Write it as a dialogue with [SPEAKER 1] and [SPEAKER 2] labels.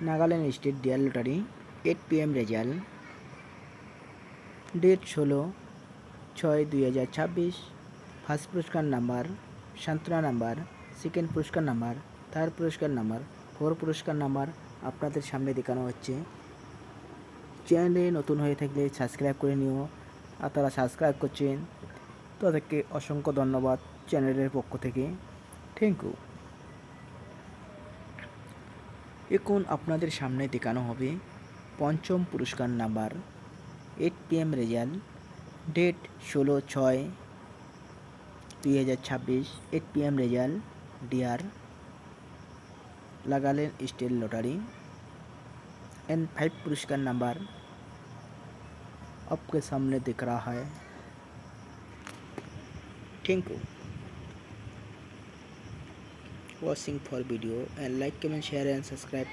[SPEAKER 1] Nagaland state dear lottery 8 PM result date 16/6/2026 first पुरस्कार number शांतना number second पुरस्कार number third पुरस्कार नंबर फोर्थ पुरस्कार नंबर আপনাদের সামনে দেখানো হচ্ছে। চ্যানেলে নতুন হয়ে থাকলে সাবস্ক্রাইব করে নিও। আর তারা সাবস্ক্রাইব করছেন তাদেরকে অসংখ্য ধন্যবাদ চ্যানেলের পক্ষ থেকে। Thank you. এখন আপনাদের সামনে দেখানো হবে পঞ্চম পুরস্কার number 8 PM result date 16/6/2026 8 PM result dear Nagaland state lottery and 5 पुरस्कार नंबर आपके सामने दिख रहा है। Thank you watching for video and like comment share and subscribe.